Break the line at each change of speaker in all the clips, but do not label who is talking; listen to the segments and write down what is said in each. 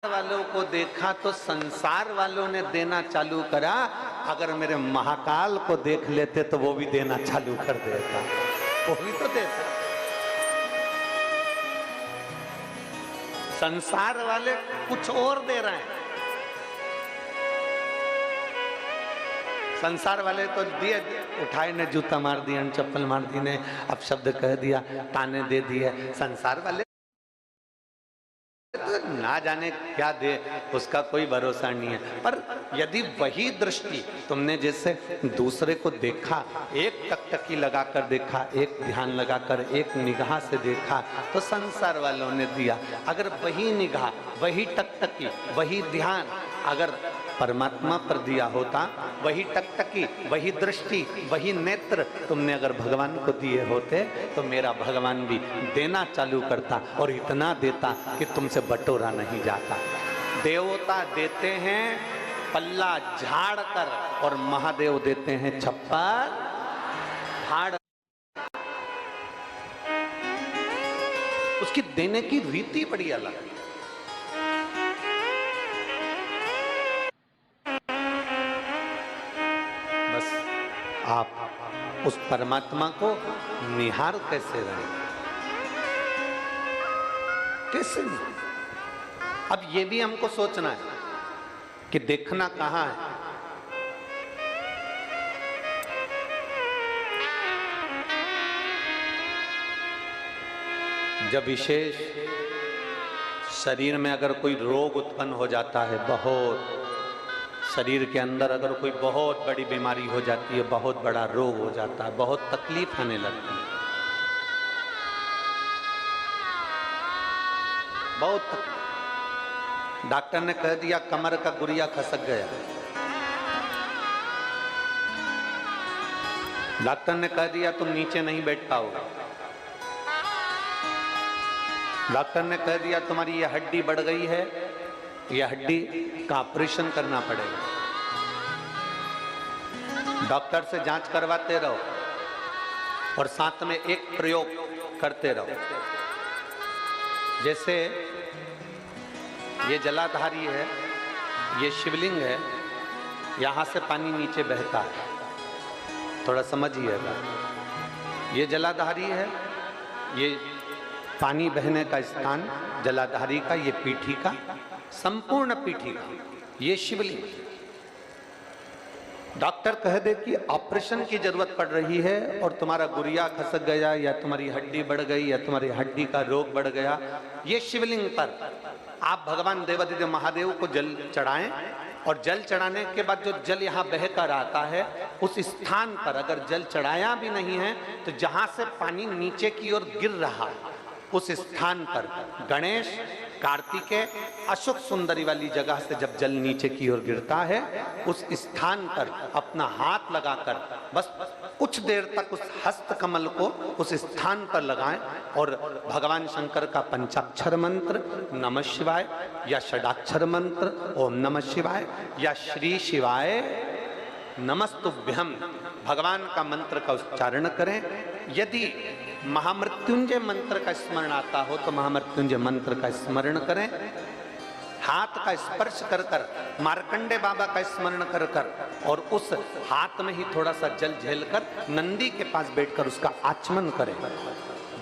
वालों को देखा तो संसार वालों ने देना चालू करा। अगर मेरे महाकाल को देख लेते तो वो भी देना चालू कर देता, वो भी तो देता। संसार वाले कुछ और दे रहे हैं, संसार वाले तो दिए, उठाए ने जूता मार दिया, चप्पल मार दी ने, अपशब्द कह दिया, ताने दे दिए। संसार वाले तो ना जाने क्या दे, उसका कोई भरोसा नहीं है। पर यदि वही दृष्टि तुमने जैसे दूसरे को देखा, एक टकटकी लगाकर देखा, एक ध्यान लगाकर, एक निगाह से देखा, तो संसार वालों ने दिया। अगर वही निगाह, वही टकटकी, वही ध्यान अगर परमात्मा पर दिया होता, वही टकटकी, वही दृष्टि, वही नेत्र तुमने अगर भगवान को दिए होते, तो मेरा भगवान भी देना चालू करता और इतना देता कि तुमसे बटोरा नहीं जाता। देवता देते हैं पल्ला झाड़ कर और महादेव देते हैं छप्पर फाड़। उसकी देने की रीति बड़ी अलग है। आप उस परमात्मा को निहार कैसे रहे, कैसे नहीं? अब ये भी हमको सोचना है कि देखना कहां है। जब विशेष शरीर में अगर कोई रोग उत्पन्न हो जाता है, बहुत शरीर के अंदर अगर कोई बहुत बड़ी बीमारी हो जाती है, बहुत बड़ा रोग हो जाता है, बहुत तकलीफ आने लगती है, बहुत तकलीफ। डॉक्टर ने कह दिया कमर का गुरिया खसक गया, डॉक्टर ने कह दिया तुम नीचे नहीं बैठ पाओगे, डॉक्टर ने कह दिया तुम्हारी ये हड्डी बढ़ गई है, यह हड्डी का ऑपरेशन करना पड़ेगा। डॉक्टर से जांच करवाते रहो और साथ में एक प्रयोग करते रहो। जैसे ये जलाधारी है, ये शिवलिंग है, यहां से पानी नीचे बहता है, थोड़ा समझिएगा। ये जलाधारी है, ये पानी बहने का स्थान जलाधारी का, ये पीठी का, संपूर्ण पीठी का ये शिवलिंग। डॉक्टर कह दे कि ऑपरेशन की जरूरत पड़ रही है और तुम्हारा गुरिया खसक गया या तुम्हारी हड्डी बढ़ गई या तुम्हारी हड्डी का रोग बढ़ गया, ये शिवलिंग पर आप भगवान देवादिदेव महादेव को जल चढ़ाएं और जल चढ़ाने के बाद जो जल यहाँ बह कर आता है, उस स्थान पर अगर जल चढ़ाया भी नहीं है तो जहां से पानी नीचे की ओर गिर रहा है, उस स्थान पर गणेश, कार्तिकेय, अशोक सुंदरी वाली जगह से जब जल नीचे की ओर गिरता है, उस स्थान पर अपना हाथ लगाकर बस कुछ देर तक उस हस्त कमल को उस स्थान पर लगाएं और भगवान शंकर का पंचाक्षर मंत्र नमः शिवाय या षडाक्षर मंत्र ओम नमः शिवाय या श्री शिवाय नमस्तुभ्यम भगवान का मंत्र का उच्चारण करें। यदि महामृत्युंजय मंत्र का स्मरण आता हो तो महामृत्युंजय मंत्र का स्मरण करें। हाथ का स्पर्श कर कर मार्कंडे बाबा का स्मरण कर कर और उस हाथ में ही थोड़ा सा जल झेलकर नंदी के पास बैठकर उसका आचमन करें।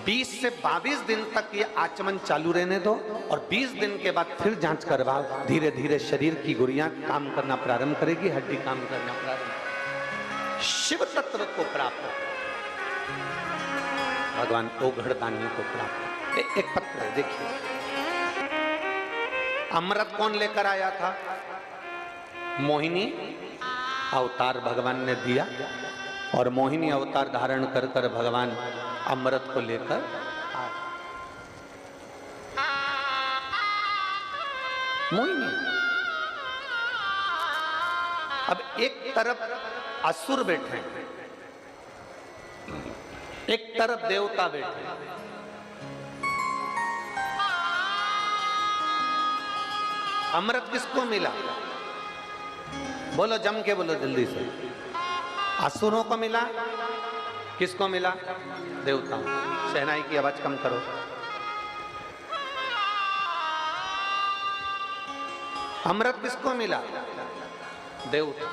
20 से 22 दिन तक ये आचमन चालू रहने दो और 20 दिन के बाद फिर जांच करवाओ। धीरे धीरे शरीर की गुड़ियां काम करना प्रारंभ करेगी, हड्डी काम करना प्रारंभ। शिव तत्व को प्राप्त, भगवान ओघड़दानी को प्राप्त। एक पत्र है, देखिए। अमृत कौन लेकर आया था? मोहिनी अवतार भगवान ने दिया और मोहिनी अवतार धारण कर कर भगवान अमृत को लेकर आए। मोहिनी। अब एक तरफ असुर बैठे हैं, एक तरफ देवता बैठे हैं। अमृत किसको मिला? बोलो, जम के बोलो जल्दी से। असुरों को मिला, किसको मिला? देवताओं। शहनाई की आवाज कम करो। अमृत किसको मिला? देवता।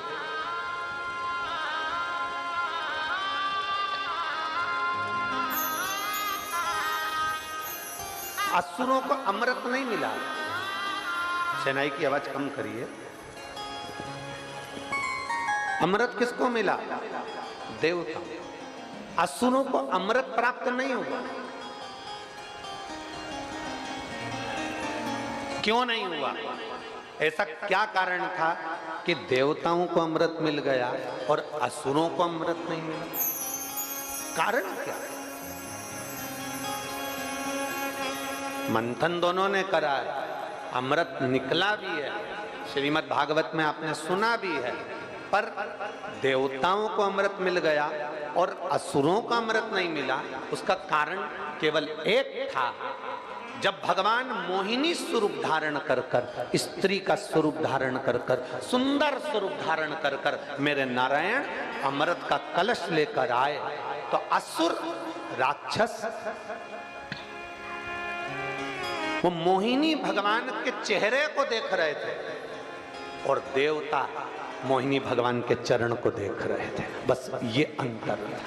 असुरों को अमृत नहीं मिला। शहनाई की आवाज कम करिए। अमृत किसको मिला? देवता। असुरों को अमृत प्राप्त नहीं हुआ। क्यों नहीं हुआ? ऐसा क्या कारण था कि देवताओं को अमृत मिल गया और असुरों को अमृत नहीं मिला? कारण क्या? मंथन दोनों ने करा है, अमृत निकला भी है, श्रीमद् भागवत में आपने सुना भी है, पर देवताओं को अमृत मिल गया और असुरों को अमृत नहीं मिला। उसका कारण केवल एक था। जब भगवान मोहिनी स्वरूप धारण कर कर, स्त्री का स्वरूप धारण कर कर, सुंदर स्वरूप धारण कर कर मेरे नारायण अमृत का कलश लेकर आए, तो असुर राक्षस वो मोहिनी भगवान के चेहरे को देख रहे थे और देवता मोहिनी भगवान के चरण को देख रहे थे। बस ये अंतर था,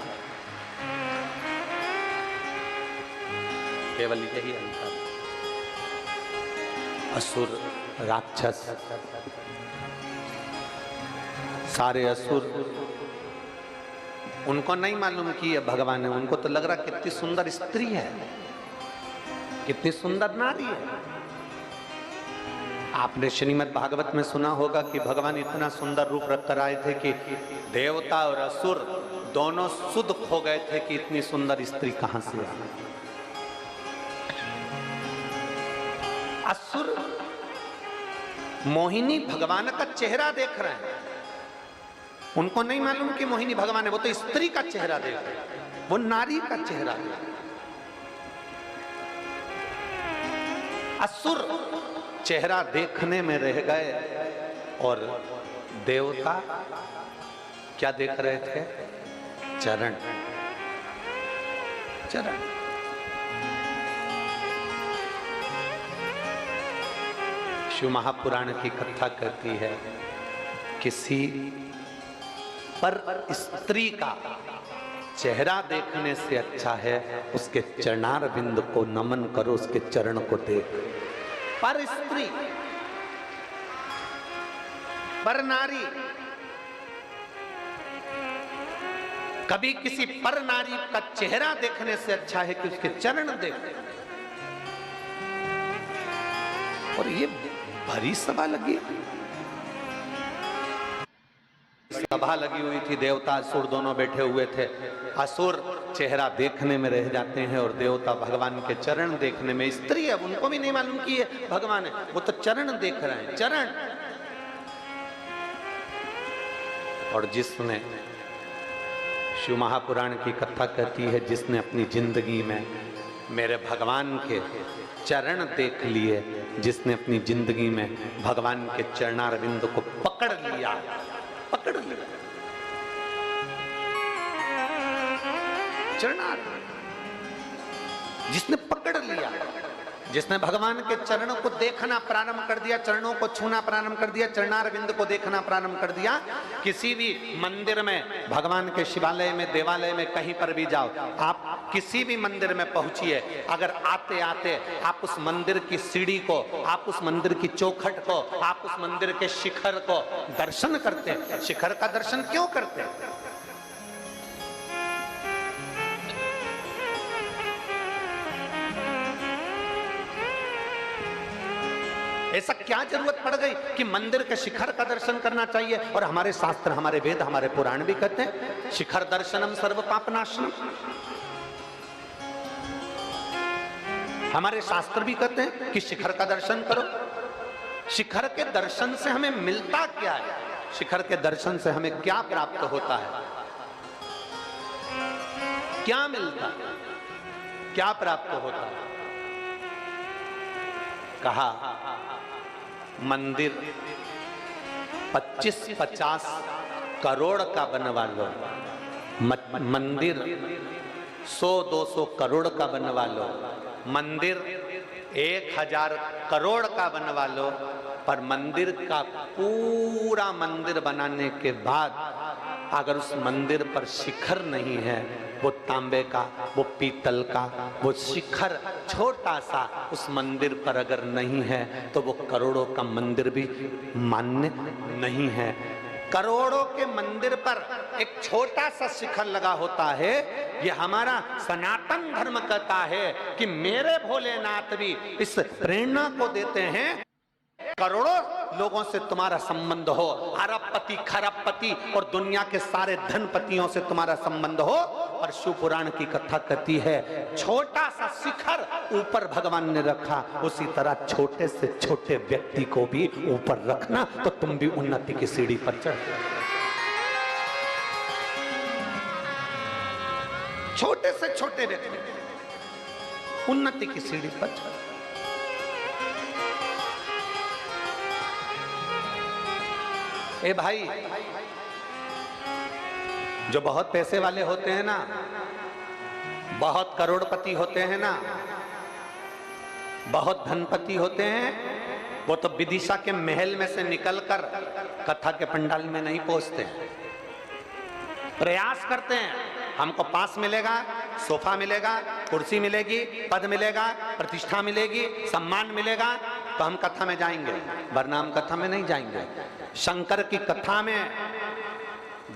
केवल यही अंतर। असुर राक्षस, सारे असुर, उनको नहीं मालूम कि ये भगवान है। उनको तो लग रहा कितनी सुंदर स्त्री है, कितनी सुंदर नारी है। आपने श्रीमद् भागवत में सुना होगा कि भगवान इतना सुंदर रूप रखकर आए थे कि देवता और असुर दोनों सुध खो गए थे कि इतनी सुंदर स्त्री कहां से आई। असुर मोहिनी भगवान का चेहरा देख रहे हैं, उनको नहीं मालूम कि मोहिनी भगवान है, वो तो स्त्री का चेहरा देख रहे हैं, वो नारी का चेहरा देख रहे हैं। असुर चेहरा देखने में रह गए और देवता क्या देख रहे थे? चरण, चरण। शिव महापुराण की कथा कहती है, किसी पर स्त्री का चेहरा देखने से अच्छा है उसके चरणार बिंद को नमन करो, उसके चरण को देख। पर स्त्री, पर नारी, कभी किसी पर नारी का चेहरा देखने से अच्छा है कि उसके चरण देख। और ये भरी सभा लगी, सभा लगी हुई थी, देवता असुर दोनों बैठे हुए थे। असुर चेहरा देखने में रह जाते हैं और देवता भगवान के चरण देखने में। स्त्री है, उनको भी नहीं मालूम कि ये भगवान है, वो तो चरण देख रहे हैं, चरण। और जिसने, शिव महापुराण की कथा कहती है, जिसने अपनी जिंदगी में मेरे भगवान के चरण देख लिए, जिसने अपनी जिंदगी में भगवान के चरणारविंद को पकड़ लिया, पकड़ लिया, चरणार, जिसने पकड़ लिया, जिसने भगवान के चरणों को देखना प्रारंभ कर दिया, चरणों को छूना प्रारंभ कर दिया, चरणारविंद को देखना प्रारंभ कर दिया। किसी भी मंदिर में, भगवान के शिवालय में, देवालय में, कहीं पर भी जाओ, आप किसी भी मंदिर में पहुंचिए, अगर आते आते आप उस मंदिर की सीढ़ी को, आप उस मंदिर की चौखट को, आप उस मंदिर के शिखर को दर्शन करते, शिखर का दर्शन क्यों करते? ऐसा क्या जरूरत पड़ गई कि मंदिर के शिखर का दर्शन करना चाहिए? और हमारे शास्त्र, हमारे वेद, हमारे पुराण भी कहते हैं शिखर दर्शनम सर्व पापनाशनम। हमारे शास्त्र भी कहते हैं कि शिखर का दर्शन करो। शिखर के दर्शन से हमें मिलता क्या है? शिखर के दर्शन से हमें क्या प्राप्त होता है? क्या मिलता है? क्या प्राप्त होता है? कहा मंदिर 25-50 करोड़ का बनवा लो, मंदिर 100-200 करोड़ का बनवा लो, मंदिर 1000 करोड़ का बनवा लो, पर मंदिर का पूरा मंदिर बनाने के बाद अगर उस मंदिर पर शिखर नहीं है, वो तांबे का, वो पीतल का, वो शिखर छोटा सा उस मंदिर पर अगर नहीं है, तो वो करोड़ों का मंदिर भी मान्य नहीं है। करोड़ों के मंदिर पर एक छोटा सा शिखर लगा होता है। ये हमारा सनातन धर्म कहता है कि मेरे भोलेनाथ भी इस प्रेरणा को देते हैं, करोड़ों लोगों से तुम्हारा संबंध हो, अरबपति खरबपति और दुनिया के सारे धनपतियों से तुम्हारा संबंध हो। और शिव पुराण की कथा कहती है छोटा सा शिखर ऊपर भगवान ने रखा, उसी तरह छोटे से छोटे व्यक्ति को भी ऊपर रखना, तो तुम भी उन्नति की सीढ़ी पर चढ़। छोटे से छोटे व्यक्ति उन्नति की सीढ़ी पर चढ़। ए भाई, जो बहुत पैसे वाले होते हैं ना, बहुत करोड़पति होते हैं ना, बहुत धनपति होते हैं, वो तो विदिशा के महल में से निकलकर कथा के पंडाल में नहीं पहुंचते, प्रयास करते हैं हमको पास मिलेगा, सोफा मिलेगा, कुर्सी मिलेगी, पद मिलेगा, प्रतिष्ठा मिलेगी, सम्मान मिलेगा तो हम कथा में जाएंगे, वरना हम कथा में नहीं जाएंगे। शंकर की कथा में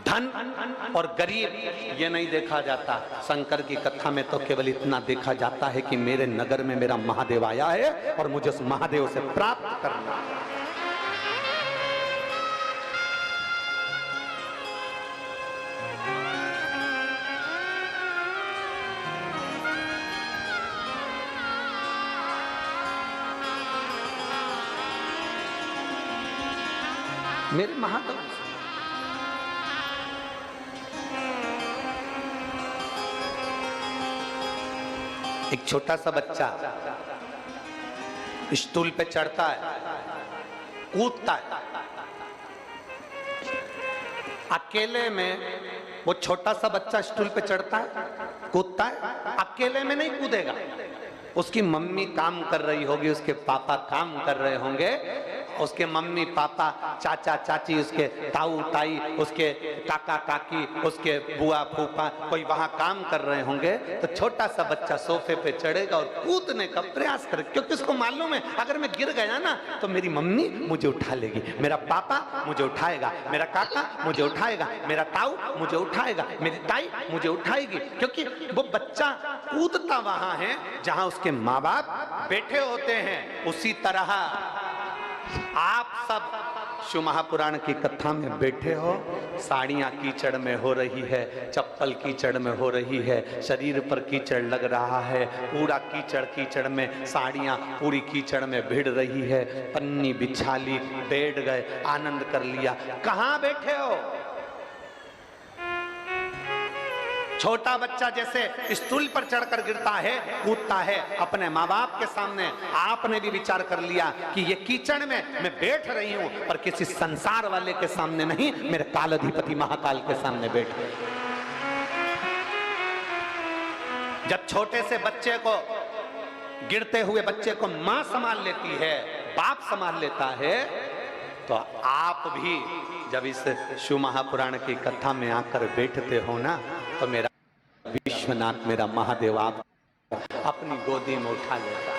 धन और गरीब ये नहीं देखा जाता। शंकर की कथा में तो केवल इतना देखा जाता है कि मेरे नगर में मेरा महादेव आया है और मुझे उस महादेव से प्राप्त करना है। मेरे महादेव एक छोटा सा बच्चा स्टूल पे चढ़ता है, कूदता है, अकेले में वो छोटा सा बच्चा स्टूल पे चढ़ता है, कूदता है, अकेले में नहीं कूदेगा, उसकी मम्मी काम कर रही होगी, उसके पापा काम कर रहे होंगे, उसके मम्मी पापा, चाचा चाची, उसके ताऊ ताई, उसके काका काकी, उसके बुआ फूफा कोई वहां काम कर रहे होंगे, तो छोटा सा बच्चा सोफे पे चढ़ेगा और कूदने का प्रयास करेगा, क्योंकि उसको मालूम है अगर मैं गिर गया ना तो मेरी मम्मी मुझे उठा लेगी, मेरा पापा मुझे उठाएगा, मेरा काका मुझे उठाएगा, मेरा ताऊ मुझे उठाएगा, मेरी ताई मुझे उठाएगी, क्योंकि वो बच्चा कूदता वहां है जहां उसके माँ बाप बैठे होते हैं। उसी तरह आप सब शिव महापुराण की कथा में बैठे हो, साड़ियां कीचड़ में हो रही है, चप्पल कीचड़ में हो रही है, शरीर पर कीचड़ लग रहा है, पूरा कीचड़ कीचड़ में, साड़ियां पूरी कीचड़ में भिड़ रही है, पन्नी बिछा ली, बैठ गए, आनंद कर लिया। कहां बैठे हो? छोटा बच्चा जैसे स्टूल पर चढ़कर गिरता है, कूदता है अपने माँ बाप के सामने, आपने भी विचार कर लिया कि ये कीचड़ में मैं बैठ रही हूं, पर किसी संसार वाले के सामने नहीं, मेरे कालाधिपति महाकाल के सामने बैठ गए। जब छोटे से बच्चे को, गिरते हुए बच्चे को मां संभाल लेती है, बाप संभाल लेता है, तो आप भी जब इस शिव महापुराण की कथा में आकर बैठते हो ना, तो मेरा विश्वनाथ, मेरा महादेव आप अपनी गोदी में उठा लेता।